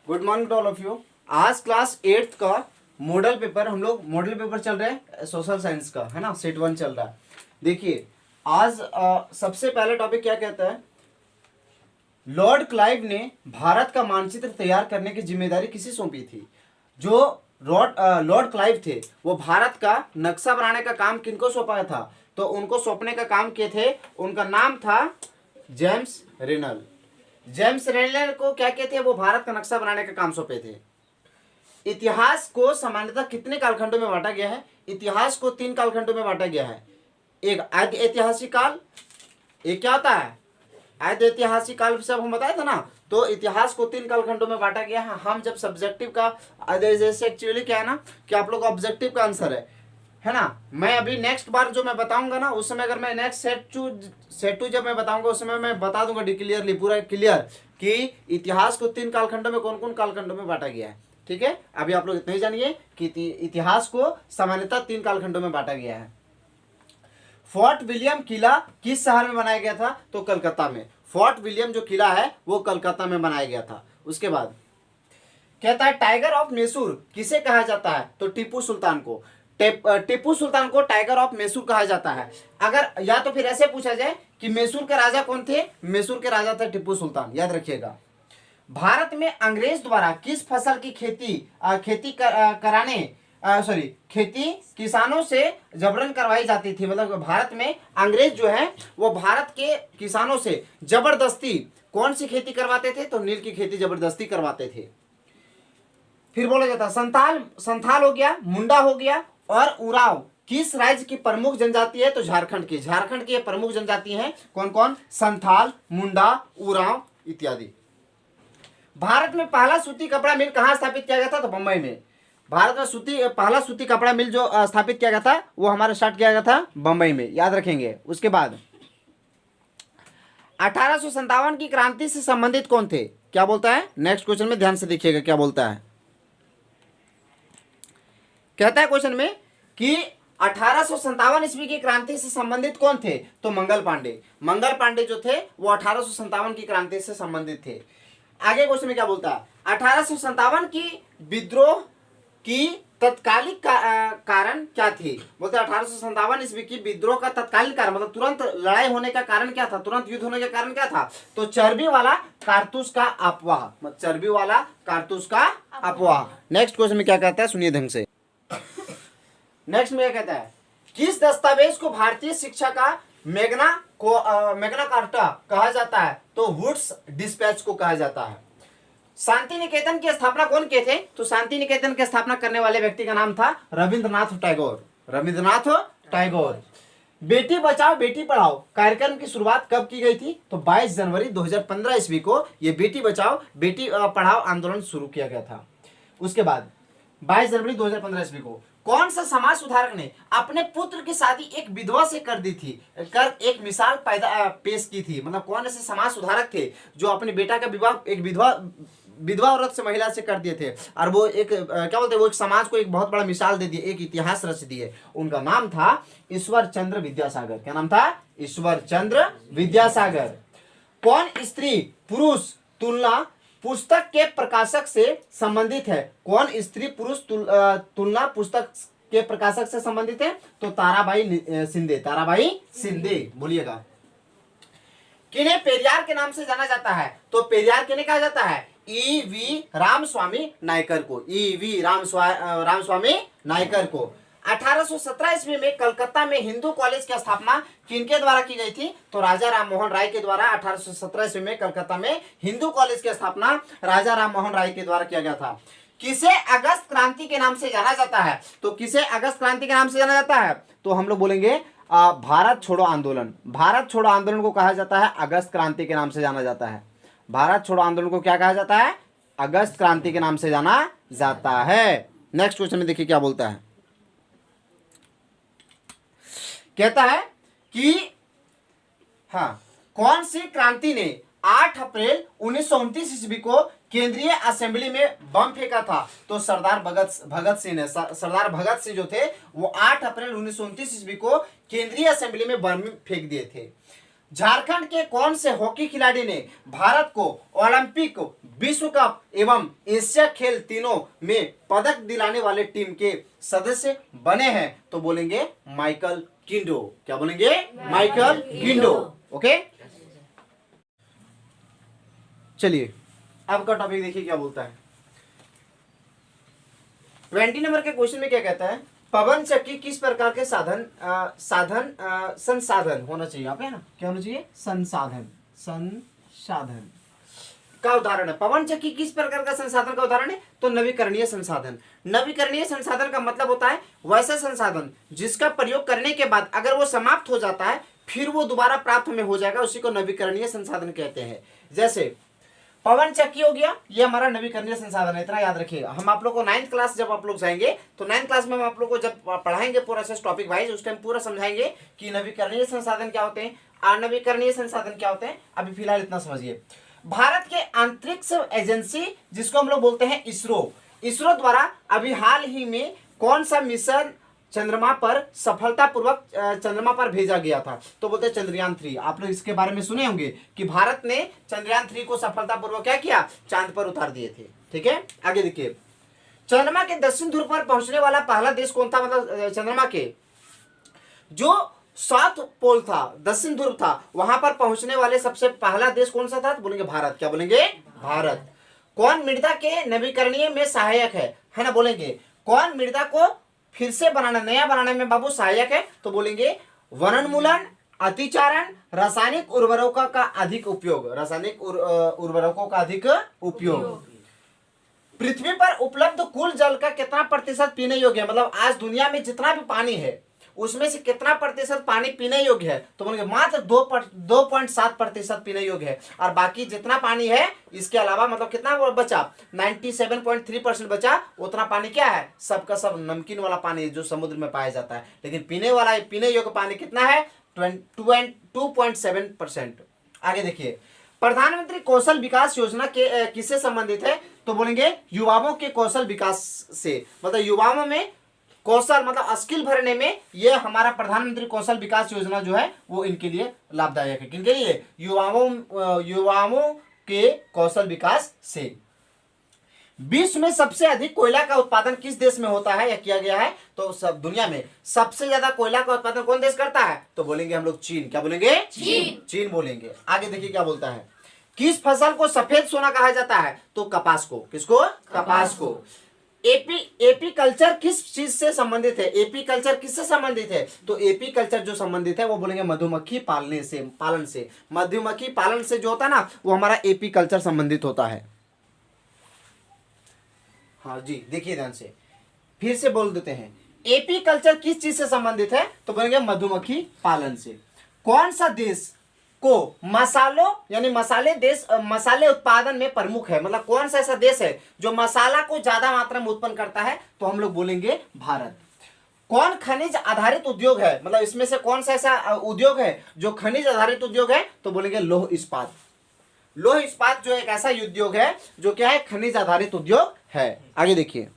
Good morning to all of you. आज class 8th का model paper, हम लोग मॉडल पेपर चल रहे हैं सोशल साइंस का, है ना, सेट 1 चल रहा है। देखिए आज सबसे पहले टॉपिक क्या कहता है, लॉर्ड क्लाइव ने भारत का मानचित्र तैयार करने की जिम्मेदारी किसे सौंपी थी। जो लॉर्ड क्लाइव थे वो भारत का नक्शा बनाने का काम किनको सौंपा था, तो उनको सौंपने का काम किए थे, उनका नाम था जेम्स रेनल। जेम्स रेनल को क्या कहते हैं, वो भारत का नक्शा बनाने का काम सौंपे थे। इतिहास को सामान्यतः कितने कालखंडों में बांटा गया है, इतिहास को 3 कालखंडों में बांटा गया है। एक आद्य ऐतिहासिक काल, एक क्या होता है आद्य ऐतिहासिक काल, सब हम बताए थे ना। तो इतिहास को 3 कालखंडों में बांटा गया है। हम जब सब्जेक्टिव का जैसे एक्चुअली क्या है ना कि आप लोग ऑब्जेक्टिव का आंसर है ना। मैं अभी नेक्स्ट बार जो मैं बताऊंगा ना, उस समय अगर मैं नेक्स्ट सेट टू जब मैं बताऊंगा उस समय मैं बता दूंगा क्लियरली, पूरा क्लियर कि इतिहास को 3 कालखंडों में कौन कौन कालखंडों में बांटा गया है। ठीक है, अभी आप लोग इतना ही जानिए कि इतिहास को सामान्यतः 3 कालखंडों में बांटा गया है। फोर्ट विलियम किला किस शहर में बनाया गया था, तो कलकत्ता में। फोर्ट विलियम जो किला है वो कलकत्ता में बनाया गया था। उसके बाद कहता है टाइगर ऑफ मैसूर किसे कहा जाता है, तो टीपू सुल्तान को। टीपू सुल्तान को टाइगर ऑफ मैसूर कहा जाता है। अगर या तो फिर ऐसे पूछा जाए कि मैसूर के राजा कौन थे, मैसूर के राजा थे टीपू सुल्तान, याद रखिएगा। भारत में अंग्रेज द्वारा किस फसल की खेती किसानों से जबरन करवाई जाती थी। मतलब भारत में अंग्रेज जो है वो भारत के किसानों से जबरदस्ती कौन सी खेती करवाते थे, तो नील की खेती जबरदस्ती करवाते थे। फिर बोला जाता संथाल हो गया, मुंडा हो गया और उरांव किस राज्य की प्रमुख जनजाति है, तो झारखंड की। झारखंड की प्रमुख जनजाति हैं कौन कौन, संथाल, मुंडा, उरांव इत्यादि। भारत में पहला सूती कपड़ा मिल कहां स्थापित किया गया था, तो बंबई में। भारत में पहला सूती कपड़ा मिल जो स्थापित किया गया था वो हमारा स्टार्ट किया गया था बंबई में, याद रखेंगे। उसके बाद 1857 की क्रांति से संबंधित कौन थे, क्या बोलता है, नेक्स्ट क्वेश्चन में ध्यान से देखिएगा क्या बोलता है। कहता है क्वेश्चन में कि 1857 ईस्वी की क्रांति से संबंधित कौन थे, तो मंगल पांडे। मंगल पांडे जो थे वो 1857 की क्रांति से संबंधित थे। आगे क्वेश्चन में क्या बोलता है, 1857 की विद्रोह की तत्कालिक कारण क्या थी। बोलते 1857 ईस्वी की विद्रोह का तत्कालिक कारण, मतलब तुरंत लड़ाई होने का कारण क्या था, तुरंत युद्ध होने का कारण क्या था, तो चर्बी वाला कारतूस का अफवाह। चर्बी वाला कारतूस का अफवाह। नेक्स्ट क्वेश्चन में क्या कहता है, सुनिए ढंग से। नेक्स्ट में क्या कहता है, किस दस्तावेज को भारतीय शिक्षा का मैग्ना कार्टा कहा जाता है, तो वुड्स डिस्पैच को कहा जाता है। शांति निकेतन की स्थापना कौन किए थे, तो शांति निकेतन की स्थापना करने वाले व्यक्ति का नाम था रविंद्रनाथ टैगोर। रविंद्रनाथ टैगोर। बेटी बचाओ बेटी पढ़ाओ कार्यक्रम की शुरुआत कब की गई थी, तो 22 जनवरी 2015 ईस्वी को ये बेटी बचाओ बेटी पढ़ाओ आंदोलन शुरू किया गया था। उसके बाद 22 जनवरी 2015 ईस्वी को कौन सा समाज सुधारक ने अपने पुत्र की शादी एक विधवा से कर दी थी, एक मिसाल पेश की थी। मतलब कौन ऐसे समाज सुधारक थे जो अपने बेटा का विवाह एक विधवा औरत से, महिला से कर दिए थे, और वो एक क्या बोलते हैं, वो एक समाज को एक बहुत बड़ा मिसाल दे दिए, एक इतिहास रच दिए। उनका नाम था ईश्वर चंद्र विद्यासागर। क्या नाम था, ईश्वर चंद्र विद्यासागर। कौन स्त्री पुरुष तुलना पुस्तक के प्रकाशक से संबंधित है, कौन स्त्री पुरुष तुलना पुस्तक के प्रकाशक से संबंधित है, तो ताराबाई शिंदे। ताराबाई शिंदे बोलिएगा। किन्हें पेरियार के नाम से जाना जाता है, तो पेरियार किन्हें कहा जाता है, ई.वी. रामस्वामी नायकर को। ई.वी. रामस्वामी नायकर को। 1817 ईस्वी में कलकत्ता में हिंदू कॉलेज की स्थापना किनके द्वारा की गई थी, तो राजा राम मोहन राय के द्वारा। 1817 ईस्वी में कलकत्ता में हिंदू कॉलेज की स्थापना राजा राम मोहन राय के द्वारा किया गया था। किसे अगस्त क्रांति के नाम से जाना जाता है, तो किसे अगस्त क्रांति के नाम से जाना जाता है, तो हम लोग बोलेंगे भारत छोड़ो आंदोलन। भारत छोड़ो आंदोलन को कहा जाता है अगस्त क्रांति के नाम से जाना जाता है। भारत छोड़ो आंदोलन को क्या कहा जाता है, अगस्त क्रांति के नाम से जाना जाता है। नेक्स्ट क्वेश्चन में देखिए क्या बोलता है। कहता है कि हाँ, कौन सी क्रांति ने 8 अप्रैल 1929 ईस्वी को केंद्रीय असेंबली में बम फेंका था, तो सरदार भगत सिंह ने। सरदार भगत सिंह जो थे वो 8 अप्रैल 1929 ईस्वी को केंद्रीय असेंबली में बम फेंक दिए थे। झारखंड के कौन से हॉकी खिलाड़ी ने भारत को ओलंपिक विश्व कप एवं एशिया खेल तीनों में पदक दिलाने वाले टीम के सदस्य बने हैं, तो बोलेंगे माइकल किंडो। क्या बोलेंगे? माइकल किंडो। ओके, चलिए अब का टॉपिक देखिए क्या बोलता है। 20 नंबर के क्वेश्चन में क्या कहता है, पवन चक्की किस प्रकार के संसाधन होना चाहिए, आप है ना, क्या होना चाहिए? संसाधन का उदाहरण है। पवन चक्की किस प्रकार का संसाधन का उदाहरण है? तो नवीकरणीय संसाधन। नवीकरणीय संसाधन का मतलब होता है वैसा संसाधन जिसका प्रयोग करने के बाद अगर वो समाप्त हो जाता है फिर वो दोबारा प्राप्त हमें हो जाएगा, उसी को नवीकरणीय संसाधन कहते हैं। जैसे पवन चक्की हो गया, ये हमारा नवीकरणीय संसाधन है, इतना याद रखिएगा। हम आप लोग को 9th क्लास जब आप लोग जाएंगे तो 9th क्लास में हम आप लोग को जब पढ़ाएंगे पूरा से टॉपिक वाइज, उस टाइम पूरा समझाएंगे कि नवीकरणीय संसाधन क्या होते हैं, अनवीकरणीय संसाधन क्या होते हैं। अभी फिलहाल इतना समझिए। भारत के अंतरिक्ष एजेंसी जिसको हम लोग बोलते हैं इसरो, इसरो द्वारा अभी हाल ही में कौन सा मिशन चंद्रमा पर सफलतापूर्वक चंद्रमा पर भेजा गया था? तो बोलते हैं चंद्रयान 3। आप लोग इसके बारे में सुने होंगे कि भारत ने चंद्रयान 3 को सफलतापूर्वक क्या किया? चांद पर उतार दिए थे। ठीक है, आगे देखिए। चंद्रमा के दक्षिण ध्रुव पर पहुंचने वाला पहला देश कौन था? मतलब चंद्रमा के जो साउथ पोल था, दक्षिण ध्रुव था, वहां पर पहुंचने वाले सबसे पहला देश कौन सा था? तो बोलेंगे भारत। क्या बोलेंगे? भारत। कौन मृदा के नवीकरणीय में सहायक है ना? बोलेंगे कौन मृदा को फिर से बनाना, नया बनाने में बाबू सहायक है? तो बोलेंगे वनोन्मूलन, अतिचारण, रासायनिक उर्वरकों का अधिक उपयोग। रासायनिक उर्वरकों का अधिक उपयोग। पृथ्वी पर उपलब्ध कुल जल का कितना प्रतिशत पीने योग्य है? मतलब आज दुनिया में जितना भी पानी है उसमें से कितना प्रतिशत पानी पीने योग्य है? तो बोलेंगे मात्र 2.7% पीने योग्य है, और बाकी जितना पानी है इसके अलावा मतलब कितना बचा? 97.3% बचा। उतना पानी क्या है? सबका सब नमकीन वाला पानी जो समुद्र में पाया जाता है, लेकिन पीने योग्य पानी कितना है? 2.7%। आगे देखिए, प्रधानमंत्री कौशल विकास योजना के किससे संबंधित है? तो बोलेंगे युवाओं के कौशल विकास से। मतलब युवाओं में कौशल मतलब स्किल भरने में ये हमारा प्रधानमंत्री कौशल विकास योजना जो है वो इनके लिए लाभदायक है। किनके लिए? युवाओं के कौशल विकास से। विश्व में सबसे अधिक कोयला का उत्पादन किस देश में होता है या किया गया है? तो सब दुनिया में सबसे ज्यादा कोयला का उत्पादन कौन देश करता है? तो बोलेंगे हम लोग चीन। क्या बोलेंगे? चीन बोलेंगे। आगे देखिए क्या बोलता है। किस फसल को सफेद सोना कहा जाता है? तो कपास को। किसको? कपास को। एपी कल्चर किस चीज से संबंधित है? एपी कल्चर किससे संबंधित है? तो एपी कल्चर जो संबंधित है वो बोलेंगे मधुमक्खी पालन से। मधुमक्खी पालन से जो होता है ना वो हमारा एपी कल्चर संबंधित होता है। हाँ जी, देखिए ध्यान से, फिर से बोल देते हैं। एपी कल्चर किस चीज से संबंधित है? तो बोलेंगे मधुमक्खी पालन से। कौन सा देश को मसालों यानी मसाले उत्पादन में प्रमुख है? मतलब कौन सा ऐसा देश है जो मसाला को ज्यादा मात्रा में उत्पन्न करता है? तो हम लोग बोलेंगे भारत। कौन खनिज आधारित उद्योग है? मतलब इसमें से कौन सा ऐसा उद्योग है जो खनिज आधारित उद्योग है? तो बोलेंगे लौह इस्पात। लौह इस्पात जो एक ऐसा उद्योग है जो क्या है? खनिज आधारित उद्योग है। आगे देखिए,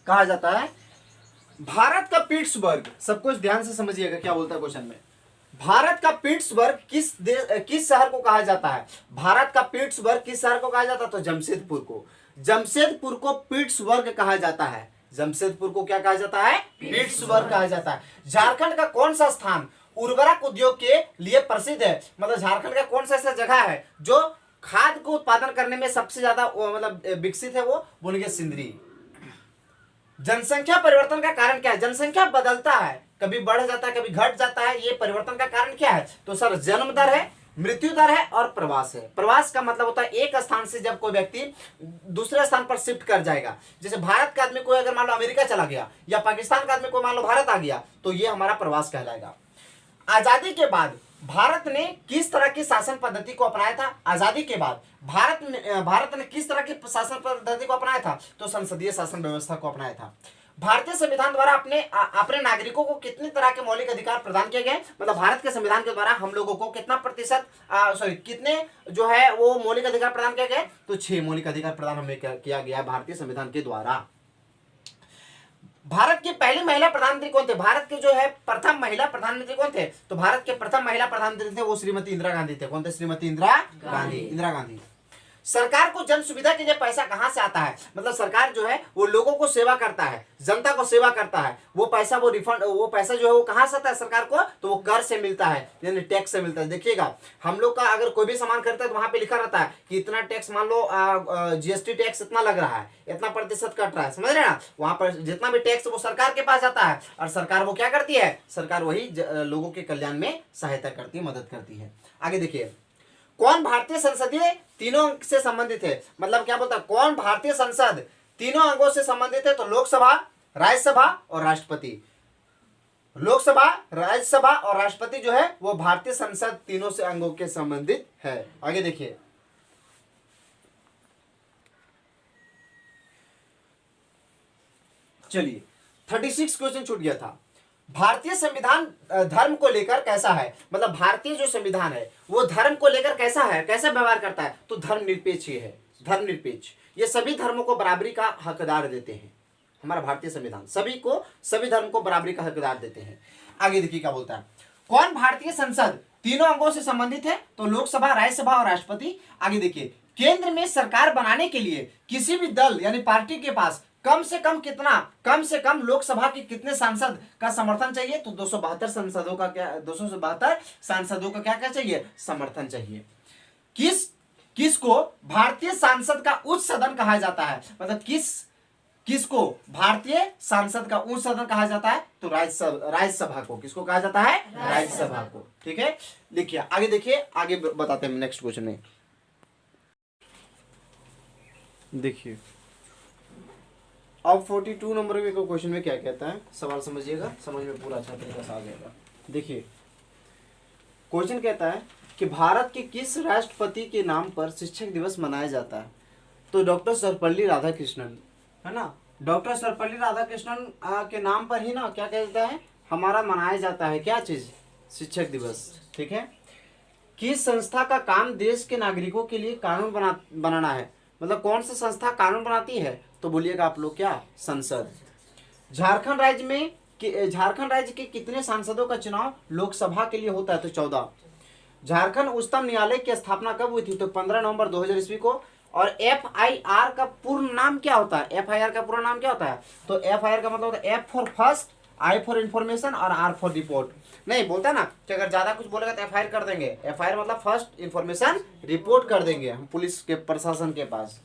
कहा जाता है भारत का पिट्सबर्ग। सब कुछ ध्यान से समझिएगा क्या बोलता है क्वेश्चन में। भारत का पिट्सबर्ग किस शहर को कहा जाता है? भारत का पिट्सबर्ग किस शहर को कहा जाता है? तो जमशेदपुर को। जमशेदपुर को पिट्सबर्ग कहा जाता है। जमशेदपुर को क्या कहा जाता है? पिट्सबर्ग कहा जाता है। झारखंड का कौन सा स्थान उर्वरक उद्योग के लिए प्रसिद्ध है? मतलब झारखंड का कौन सा ऐसा जगह है जो खाद को उत्पादन करने में सबसे ज्यादा मतलब विकसित है? वो बोलेंगे सिंदरी। जनसंख्या परिवर्तन का कारण क्या है? जनसंख्या बदलता है, कभी बढ़ जाता है कभी घट जाता है। ये परिवर्तन का कारण क्या है? तो सर जन्म दर है, मृत्यु दर है और प्रवास है। प्रवास का मतलब होता है एक स्थान से जब कोई व्यक्ति दूसरे स्थान पर शिफ्ट कर जाएगा। जैसे भारत का आदमी कोई अगर मान लो अमेरिका चला गया या पाकिस्तान का आदमी कोई मान लो भारत आ गया तो ये हमारा प्रवास कहलाएगा। आजादी के बाद भारत ने किस तरह की शासन पद्धति को अपनाया था? आजादी के बाद भारत ने किस तरह की शासन पद्धति को अपनाया था? तो संसदीय शासन व्यवस्था को अपनाया था। भारतीय संविधान द्वारा अपने नागरिकों को कितने तरह के मौलिक अधिकार प्रदान किए गए? मतलब भारत के संविधान के द्वारा हम लोगों को कितना प्रतिशत कितने जो है वो मौलिक अधिकार प्रदान किए गए? तो 6 मौलिक अधिकार प्रदान हमें किया गया है भारतीय संविधान के द्वारा। भारत की पहली महिला प्रधानमंत्री कौन थे? भारत के जो है प्रथम महिला प्रधानमंत्री कौन थे? तो भारत के प्रथम महिला प्रधानमंत्री थे वो श्रीमती इंदिरा गांधी थे। कौन थे? श्रीमती इंदिरा गांधी। इंदिरा गांधी। सरकार को जन सुविधा के लिए पैसा कहां से आता है? मतलब सरकार जो है वो लोगों को सेवा करता है, जनता को सेवा करता है। वो पैसा, वो रिफंड, वो पैसा जो है वो कहां से आता है सरकार को? तो वो कर से मिलता है, यानी टैक्स से मिलता है। देखिएगा हम लोग का अगर कोई भी सामान खरीदता है तो वहां पे लिखा रहता है कि इतना टैक्स, मान लो जीएसटी टैक्स इतना लग रहा है, इतना प्रतिशत कट रहा है, समझ रहे हैं ना? वहां पर जितना भी टैक्स वो सरकार के पास जाता है, और सरकार वो क्या करती है? सरकार वही लोगों के कल्याण में सहायता करती है, मदद करती है। आगे देखिए, कौन भारतीय संसदीय तीनों अंग से संबंधित है? मतलब क्या बोलता है? कौन भारतीय संसद तीनों अंगों से संबंधित है? तो लोकसभा, राज्यसभा और राष्ट्रपति। लोकसभा, राज्यसभा और राष्ट्रपति जो है वो भारतीय संसद तीनों से अंगों के संबंधित है। आगे देखिए, चलिए 36 क्वेश्चन छूट गया था। भारतीय संविधान धर्म को लेकर कैसा है? मतलब भारतीय जो संविधान है वो धर्म को लेकर कैसा है, कैसा व्यवहार करता है? तो धर्मनिरपेक्ष ही है, धर्मनिरपेक्ष। ये सभी धर्मों को बराबरी का हकदार देते हैं। हमारा भारतीय संविधान सभी को, सभी धर्म को बराबरी का हकदार देते हैं। आगे देखिए क्या बोलता है, कौन भारतीय संसद तीनों अंगों से संबंधित है? तो लोकसभा, राज्यसभा और राष्ट्रपति। आगे देखिए, केंद्र में सरकार बनाने के लिए किसी भी दल यानी पार्टी के पास कम से कम कितना, कम से कम लोकसभा के कितने सांसद का समर्थन चाहिए? तो 272 सांसदों का क्या, 272 सांसदों का क्या क्या चाहिए? समर्थन चाहिए। किसको भारतीय सांसद का उच्च सदन कहा जाता है? मतलब किसको भारतीय सांसद का उच्च सदन कहा जाता है? तो राज्यसभा को। किसको कहा जाता है? राज्यसभा को। ठीक है, देखिए आगे, देखिए आगे बताते हैं नेक्स्ट क्वेश्चन में। देखिए अब 42 नंबर के क्वेश्चन में क्या कहता है, सवाल समझिएगा, समझ में पूरा अच्छा तरीका से आ जाएगा। देखिए क्वेश्चन कहता है कि भारत के किस राष्ट्रपति के नाम पर शिक्षक दिवस मनाया जाता है? तो डॉक्टर सर्वपल्ली राधाकृष्णन, है ना? डॉक्टर सर्वपल्ली राधाकृष्णन के नाम पर ही ना क्या कहता है, हमारा मनाया जाता है क्या चीज? शिक्षक दिवस। ठीक है। किस संस्था का काम देश के नागरिकों के लिए कानून बनाना है? मतलब कौन सी संस्था कानून बनाती है? तो बोलिएगा आप लोग क्या? संसद। झारखंड राज्य के कितने सांसदों का चुनाव लोकसभा के लिए होता है? तो 14। झारखंड उच्चतम न्यायालय की स्थापना कब हुई थी? तो 15 नवंबर 2000 ईस्वी को। और FIR का पूर्ण नाम क्या होता है? FIR का पूरा नाम क्या होता है? तो FIR का मतलब होता है F for first, I for information और R फॉर रिपोर्ट। नहीं बोलता ना कि अगर ज्यादा कुछ बोलेगा तो FIR कर देंगे। FIR मतलब फर्स्ट इंफॉर्मेशन, रिपोर्ट कर देंगे हम पुलिस के, प्रशासन के पास।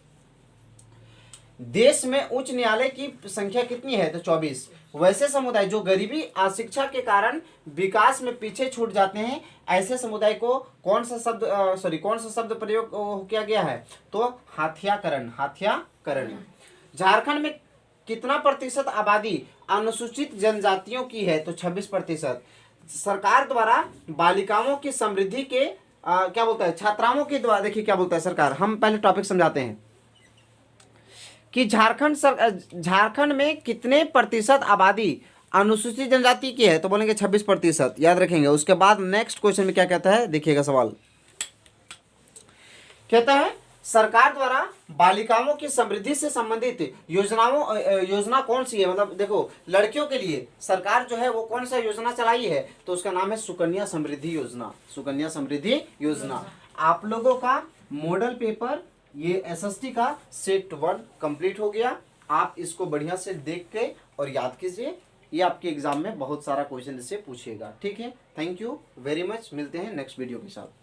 देश में उच्च न्यायालय की संख्या कितनी है? तो 24। वैसे समुदाय जो गरीबी, अशिक्षा के कारण विकास में पीछे छूट जाते हैं, ऐसे समुदाय को कौन सा शब्द प्रयोग किया गया है? तो हाथियाकरण। झारखंड में कितना प्रतिशत आबादी अनुसूचित जनजातियों की है? तो 26%। सरकार द्वारा बालिकाओं की समृद्धि के क्या बोलता है, छात्राओं के द्वारा, देखिए क्या बोलता है सरकार, हम पहले टॉपिक समझाते हैं कि झारखंड में कितने प्रतिशत आबादी अनुसूचित जनजाति की है? तो बोलेंगे 26%, याद रखेंगे। उसके बाद नेक्स्ट क्वेश्चन में क्या कहता है, देखिएगा सवाल कहता है सरकार द्वारा बालिकाओं की समृद्धि से संबंधित योजना कौन सी है? मतलब देखो लड़कियों के लिए सरकार जो है वो कौन सा योजना चलाई है? तो उसका नाम है सुकन्या समृद्धि योजना। सुकन्या समृद्धि योजना। आप लोगों का मॉडल पेपर ये SST का सेट 1 कंप्लीट हो गया। आप इसको बढ़िया से देख के और याद कीजिए, ये आपके एग्जाम में बहुत सारा क्वेश्चन इससे पूछेगा। ठीक है, थैंक यू वेरी मच। मिलते हैं नेक्स्ट वीडियो के साथ।